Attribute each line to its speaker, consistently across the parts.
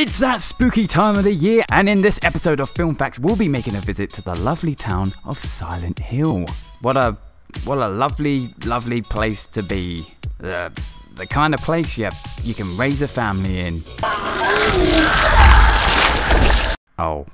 Speaker 1: It's that spooky time of the year, and in this episode of Film Facts, we'll be making a visit to the lovely town of Silent Hill. What a lovely, lovely place to be. The kind of place you can raise a family in. Oh.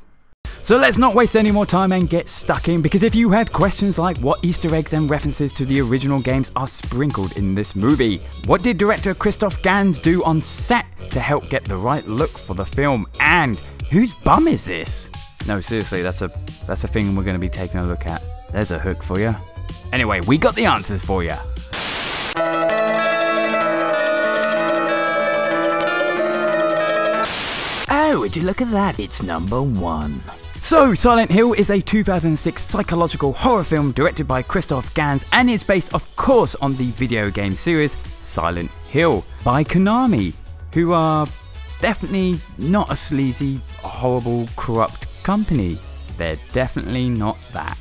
Speaker 1: So let's not waste any more time and get stuck in, because if you had questions like what Easter eggs and references to the original games are sprinkled in this movie, what did director Christophe Gans do on set to help get the right look for the film, and whose bum is this? No, seriously, that's a thing we're going to be taking a look at. There's a hook for you. Anyway, we got the answers for you. Oh, would you look at that? It's number 1. So, Silent Hill is a 2006 psychological horror film directed by Christophe Gans and is based, of course, on the video game series Silent Hill by Konami, who are definitely not a sleazy, horrible, corrupt company. They're definitely not that.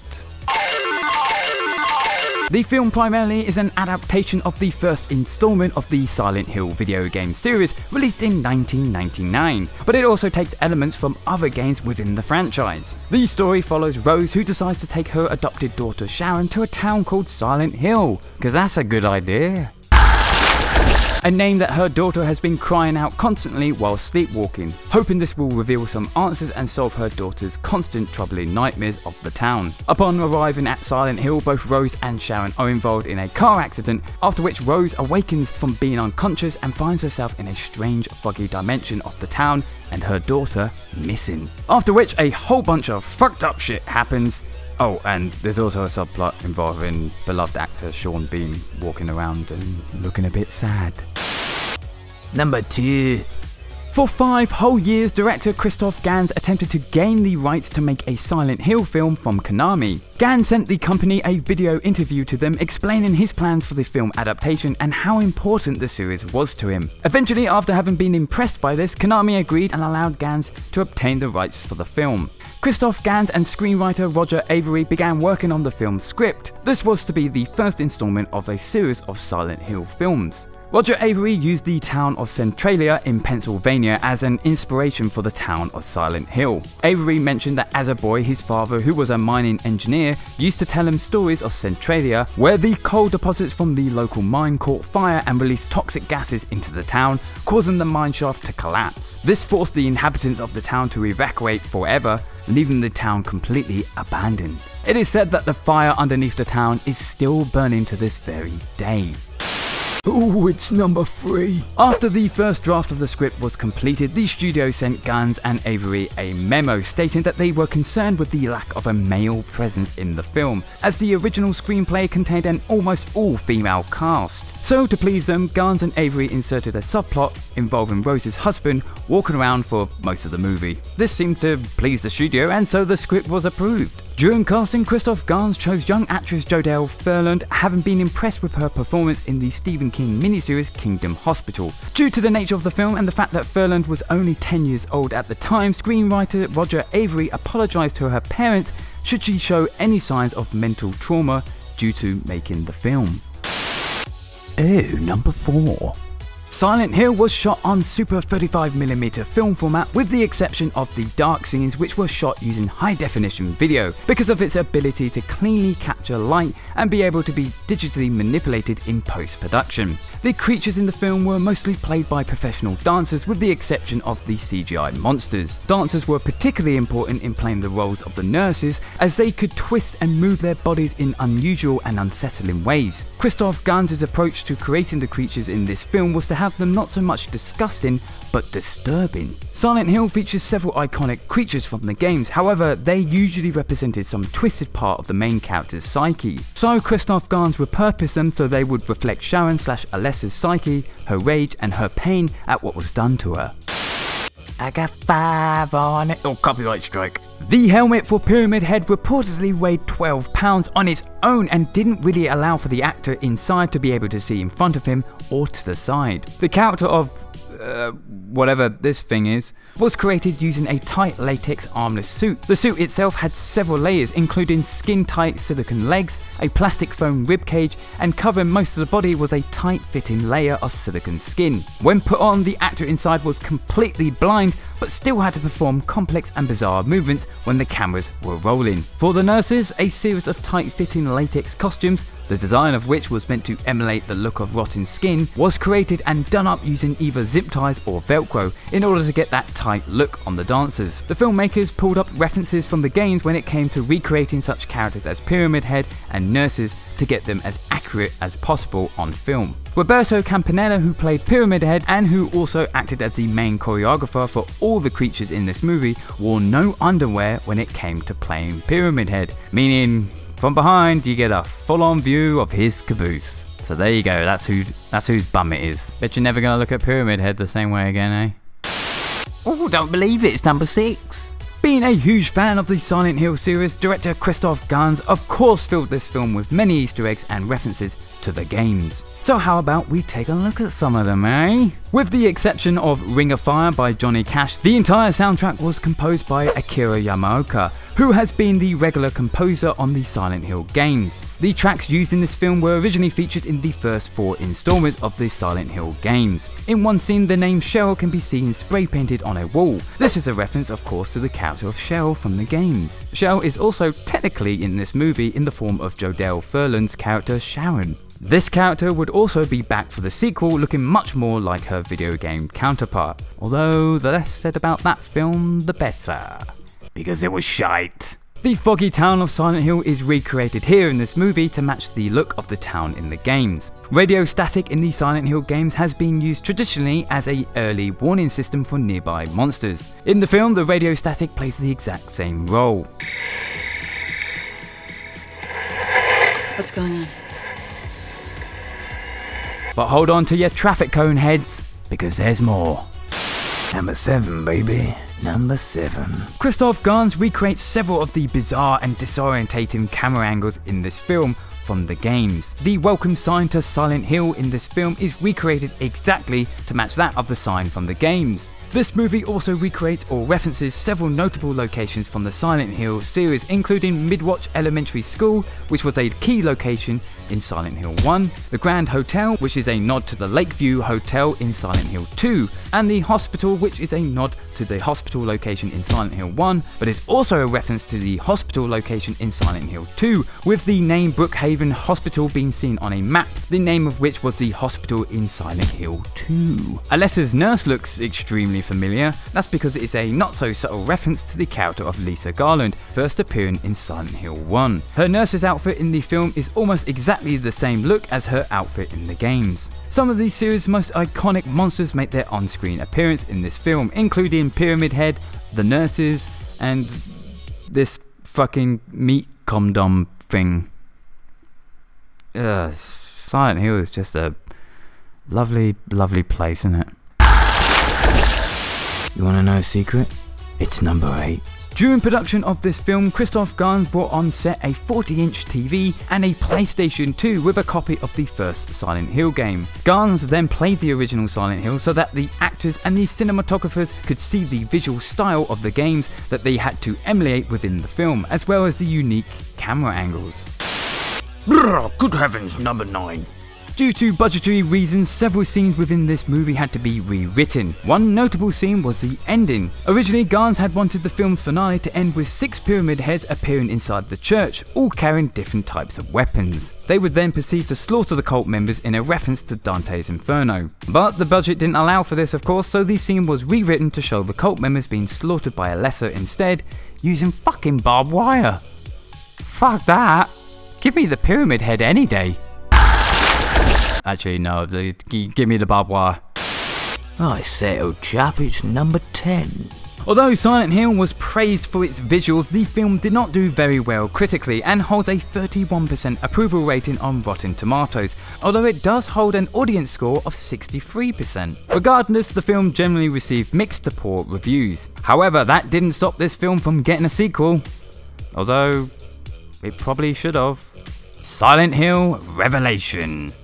Speaker 1: The film primarily is an adaptation of the first installment of the Silent Hill video game series, released in 1999, but it also takes elements from other games within the franchise. The story follows Rose, who decides to take her adopted daughter Sharon to a town called Silent Hill, because that's a good idea. A name that her daughter has been crying out constantly while sleepwalking, hoping this will reveal some answers and solve her daughter's constant troubling nightmares of the town. Upon arriving at Silent Hill, both Rose and Sharon are involved in a car accident, after which Rose awakens from being unconscious and finds herself in a strange, foggy dimension of the town and her daughter missing. After which a whole bunch of fucked up shit happens. Oh, and there's also a subplot involving beloved actor Sean Bean walking around and looking a bit sad. Number 2. For 5 whole years, director Christophe Gans attempted to gain the rights to make a Silent Hill film from Konami. Gans sent the company a video interview to them explaining his plans for the film adaptation and how important the series was to him. Eventually, after having been impressed by this, Konami agreed and allowed Gans to obtain the rights for the film. Christophe Gans and screenwriter Roger Avary began working on the film's script. This was to be the first installment of a series of Silent Hill films. Roger Avary used the town of Centralia in Pennsylvania as an inspiration for the town of Silent Hill. Avary mentioned that as a boy, his father, who was a mining engineer, used to tell him stories of Centralia, where the coal deposits from the local mine caught fire and released toxic gases into the town, causing the mine shaft to collapse. This forced the inhabitants of the town to evacuate forever, leaving the town completely abandoned. It is said that the fire underneath the town is still burning to this very day. Ooh, it's number 3. After the first draft of the script was completed, the studio sent Gans and Avary a memo stating that they were concerned with the lack of a male presence in the film, as the original screenplay contained an almost all-female cast. So to please them, Gans and Avary inserted a subplot involving Rose's husband walking around for most of the movie. This seemed to please the studio, and so the script was approved. During casting, Christophe Gans chose young actress Jodelle Ferland, having been impressed with her performance in the Stephen King miniseries Kingdom Hospital. Due to the nature of the film and the fact that Ferland was only 10 years old at the time, screenwriter Roger Avary apologised to her parents should she show any signs of mental trauma due to making the film. Oh, number 4. Silent Hill was shot on Super 35mm film format, with the exception of the dark scenes, which were shot using high definition video because of its ability to cleanly capture light and be able to be digitally manipulated in post-production. The creatures in the film were mostly played by professional dancers, with the exception of the CGI monsters. Dancers were particularly important in playing the roles of the nurses, as they could twist and move their bodies in unusual and unsettling ways. Christophe Gans' approach to creating the creatures in this film was to have them not so much disgusting, but disturbing. Silent Hill features several iconic creatures from the games, however they usually represented some twisted part of the main character's psyche. So Christophe Gans repurposed them so they would reflect Sharon/Alessa's psyche, her rage and her pain at what was done to her. I got 5 on it. Oh, copyright strike. The helmet for Pyramid Head reportedly weighed 12 pounds on its own and didn't really allow for the actor inside to be able to see in front of him or to the side. The character of whatever this thing is, was created using a tight latex armless suit. The suit itself had several layers, including skin-tight silicone legs, a plastic foam ribcage, and covering most of the body was a tight-fitting layer of silicone skin. When put on, the actor inside was completely blind, but still had to perform complex and bizarre movements when the cameras were rolling. For the nurses, a series of tight-fitting latex costumes, the design of which was meant to emulate the look of rotten skin, was created and done up using either zip ties or velcro in order to get that tight look on the dancers. The filmmakers pulled up references from the games when it came to recreating such characters as Pyramid Head and nurses to get them as accurate as possible on film. Roberto Campanella, who played Pyramid Head and who also acted as the main choreographer for all the creatures in this movie, wore no underwear when it came to playing Pyramid Head, meaning from behind you get a full-on view of his caboose. So there you go, that's whose bum it is. Bet you're never gonna look at Pyramid Head the same way again, eh? Oh, don't believe it, it's number 6. Being a huge fan of the Silent Hill series, director Christophe Gans of course filled this film with many Easter eggs and references to the games. So how about we take a look at some of them, eh? With the exception of Ring of Fire by Johnny Cash, the entire soundtrack was composed by Akira Yamaoka, who has been the regular composer on the Silent Hill games. The tracks used in this film were originally featured in the first 4 installments of the Silent Hill games. In one scene, the name Cheryl can be seen spray painted on a wall. This is a reference, of course, to the character of Cheryl from the games. Cheryl is also technically in this movie in the form of Jodelle Furlan's character Sharon. This character would also be back for the sequel, looking much more like her video game counterpart. Although the less said about that film, the better. Because it was shite. The foggy town of Silent Hill is recreated here in this movie to match the look of the town in the games. Radio static in the Silent Hill games has been used traditionally as an early warning system for nearby monsters. In the film, the radio static plays the exact same role.
Speaker 2: What's going on?
Speaker 1: But hold on to your traffic cone heads, because there's more.
Speaker 3: Number 7, baby. Number 7.
Speaker 1: Christophe Gans recreates several of the bizarre and disorientating camera angles in this film from the games. The welcome sign to Silent Hill in this film is recreated exactly to match that of the sign from the games. This movie also recreates or references several notable locations from the Silent Hill series, including MIDWICH Elementary School, which was a key location in Silent Hill 1, the Grand Hotel, which is a nod to the Lakeview Hotel in Silent Hill 2, and the hospital, which is a nod to the hospital location in Silent Hill 1, but is also a reference to the hospital location in Silent Hill 2, with the name Brookhaven Hospital being seen on a map, the name of which was the hospital in Silent Hill 2. Alessa's nurse looks extremely familiar. That's because it is a not so subtle reference to the character of Lisa Garland, first appearing in Silent Hill 1. Her nurse's outfit in the film is almost exactly the same look as her outfit in the games. Some of the series' most iconic monsters make their on-screen appearance in this film, including Pyramid Head, the nurses, and this fucking meat condom thing. Silent Hill is just a lovely, lovely place, isn't it?
Speaker 3: You wanna know a secret? It's number 8.
Speaker 1: During production of this film, Christophe Gans brought on set a 40-inch TV and a PlayStation 2 with a copy of the first Silent Hill game. Gans then played the original Silent Hill so that the actors and the cinematographers could see the visual style of the games that they had to emulate within the film, as well as the unique camera angles.
Speaker 3: Good heavens, number 9.
Speaker 1: Due to budgetary reasons, several scenes within this movie had to be rewritten. One notable scene was the ending. Originally, Gans had wanted the film's finale to end with 6 pyramid heads appearing inside the church, all carrying different types of weapons. They would then proceed to slaughter the cult members in a reference to Dante's Inferno. But the budget didn't allow for this, of course, so the scene was rewritten to show the cult members being slaughtered by Alessa instead, using fucking barbed wire. Fuck that. Give me the pyramid head any day. Actually, no, give me the barbed wire.
Speaker 3: I say, old chap, it's number 10.
Speaker 1: Although Silent Hill was praised for its visuals, the film did not do very well critically and holds a 31% approval rating on Rotten Tomatoes, although it does hold an audience score of 63%. Regardless, the film generally received mixed to poor reviews. However, that didn't stop this film from getting a sequel, although it probably should have. Silent Hill Revelation.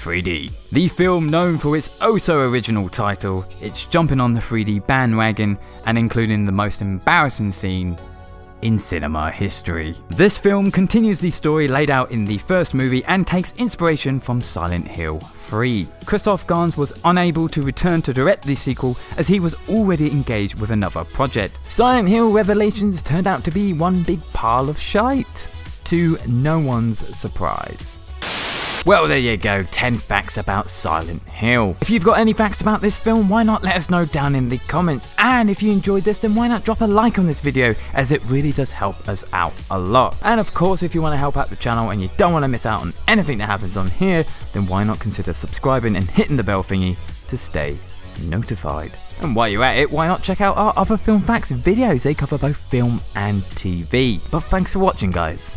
Speaker 1: 3D. The film, known for its oh-so-original title, it's jumping on the 3D bandwagon and including the most embarrassing scene in cinema history. This film continues the story laid out in the first movie and takes inspiration from Silent Hill 3. Christophe Gans was unable to return to direct the sequel as he was already engaged with another project. Silent Hill Revelations turned out to be one big pile of shite, to no one's surprise. Well, there you go, 10 facts about Silent Hill. If you've got any facts about this film, why not let us know down in the comments? And if you enjoyed this, then why not drop a like on this video, as it really does help us out a lot. And of course, if you want to help out the channel and you don't want to miss out on anything that happens on here, then why not consider subscribing and hitting the bell thingy to stay notified. And while you're at it, why not check out our other film facts videos? They cover both film and TV. But thanks for watching, guys.